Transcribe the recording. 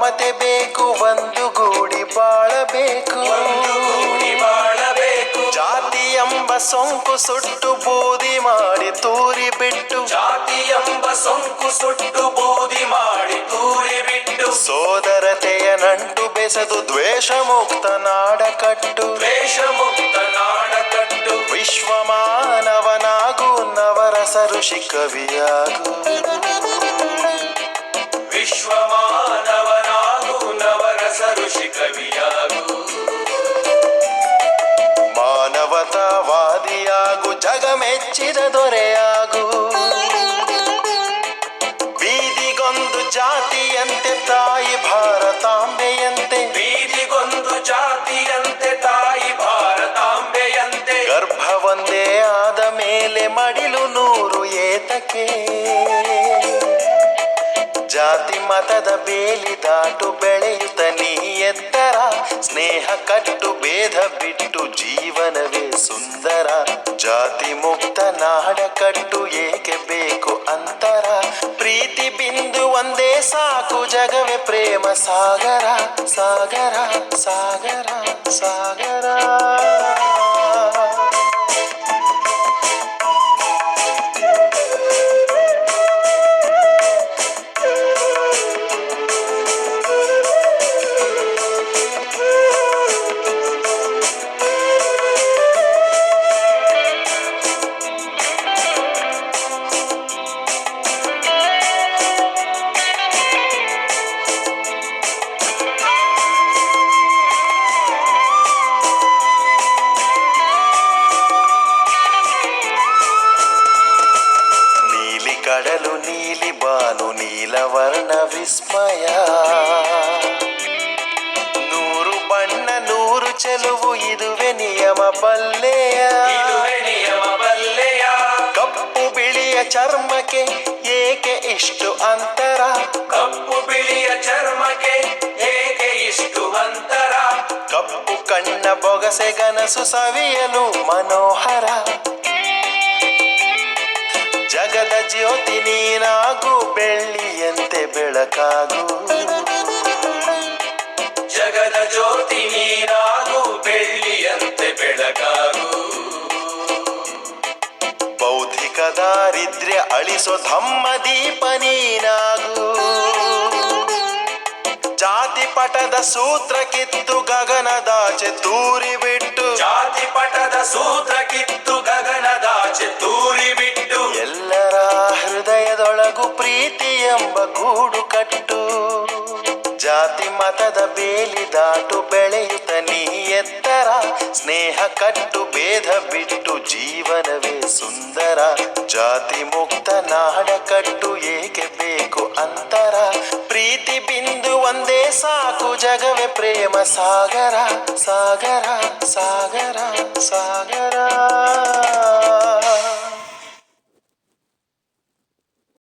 ಮಮತೆ ಬೇಕು, ಒಂದು ಗೂಡಿ ಬಾಳಬೇಕು. ಜಾತಿ ಎಂಬ ಸೊಂಕು ಸುಟ್ಟು ಬೂದಿ ಮಾಡಿ ತೂರಿ ಬಿಟ್ಟು, ಜಾತಿ ಎಂಬ ಸೊಂಕು ಸುಟ್ಟು ಬೂದಿ ಮಾಡಿ ತೂರಿ ಬಿಟ್ಟು, ಸೋದರತೆಯ ನಂಟು ಬೆಸೆದು ದ್ವೇಷ ಮುಕ್ತ ನಾಡ ಕಟ್ಟು, ದ್ವೇಷ ಮುಕ್ತ ನಾಡ ಕಟ್ಟು. ವಿಶ್ವಮಾನವನಾಗು, ನವರಸ ಋಷಿ ಕವಿಯಾಗು. ವಿಶ್ವಮಾನವನಾಗು, ನವರಸ ಋಷಿ ಕವಿಯಾಗು. ಮಾನವತಾವಾದಿಯಾಗು, ಜಗ ಮೆಚ್ಚಿದ ದೊರೆಯಾಗು. ಬೀದಿಗೊಂದು ಜಾತಿಯಂತೆ ತಾಯಿ ಭಾರತಾಂಬೆಯಂತೆ, ಬೀದಿಗೊಂದು ಜಾತಿಯಂತೆ ತಾಯಿ ಭಾರತಾಂಬೆಯಂತೆ. ಗರ್ಭವೊಂದೇ ಆದ ಮೇಲೆ ಮಡಿಲು ನೂರು ಏತಕ್ಕೆ. ಜಾತಿ ಮತದ ಬೇಲಿ ದಾಟು ಬೆಳೆಯುತ್ತ ನೀ ಎತ್ತರ, ಸ್ನೇಹ ಕಟ್ಟು ಭೇದ ಬಿಟ್ಟು ಜೀವನವೇ ಸುಂದರ. ಜಾತಿ ಮುಕ್ತ ನಾಡ ಕಟ್ಟು ಏಕೆ ಬೇಕು ಅಂತರ, ಪ್ರೀತಿ ಬಿಂದು ಒಂದೇ ಸಾಕು, ಜಗವೇ ಪ್ರೇಮ ಸಾಗರ. ಸಾಗರ ಸಾಗರ ಸಾಗರ. ಕಡಲು ನೀಲಿ ಬಾನು ನೀಲವರ್ಣ ವಿಸ್ಮಯ, ನೂರು ಬಣ್ಣ ನೂರು ಚೆಲುವು ಇದುವೆ ನಿಯಮ ಬಲ್ಲೆಯ. ಕಪ್ಪು ಬಿಳಿಯ ಚರ್ಮಕ್ಕೆ ಏಕೆ ಇಷ್ಟು ಅಂತರ, ಕಪ್ಪು ಬಿಳಿಯ ಚರ್ಮಕ್ಕೆ ಏಕೆ ಇಷ್ಟು ಅಂತರ. ಕಪ್ಪು ಕಣ್ಣ ಬೊಗಸೆ ಗನಸು ಸವಿಯಲು ಮನೋಹರ. ಜಗದ ಜ್ಯೋತಿ ನೀನಾಗು, ಬೆಳ್ಳಿಯಂತೆ ಬೆಳಕಾಗು. ಜಗದ ಜ್ಯೋತಿ ನೀನಾಗು, ಬೆಳ್ಳಿಯಂತೆ ಬೆಳಕಾಗು. ಬೌದ್ಧಿಕ ದಾರಿದ್ರ್ಯ ಅಳಿಸೋ ಧಮ್ಮ ದೀಪ ನೀನಾಗು. ಜಾತಿ ಪಟದ ಸೂತ್ರ ಕಿತ್ತು ಗಗನದಾಚೆ ತೂರಿ ಬಿಟ್ಟು, ಜಾತಿ ಪಟದ ಸೂತ್ರ ಕಿತ್ತು ಗಗನದಾಚೆ ತೂರಿ ಬಿಟ್ಟು, ಎಲ್ಲರ ಹೃದಯದೊಳಗು ಪ್ರೀತಿ ಎಂಬ ಗೂಡು ಕಟ್ಟು. ಜಾತಿ ಮತದ ಬೇಲಿ ದಾಟು ಬೆಳೆಯುತ್ತ ನೀ ಎತ್ತರ, ಸ್ನೇಹ ಕಟ್ಟು ಭೇದ ಬಿಟ್ಟು ಜೀವನವೇ ಸುಂದರ. ಜಾತಿ ಮುಕ್ತ ನಾಡ ಕಟ್ಟು ಏಕೆ ಬೇಕು ಅಂತರ, ಪ್ರೀತಿ ಬಿಂದು ಒಂದೇ ಸಾಕು, ಜಗವೇ ಪ್ರೇಮ ಸಾಗರ. ಸಾಗರ ಸಾಗರ ಸಾಗರ.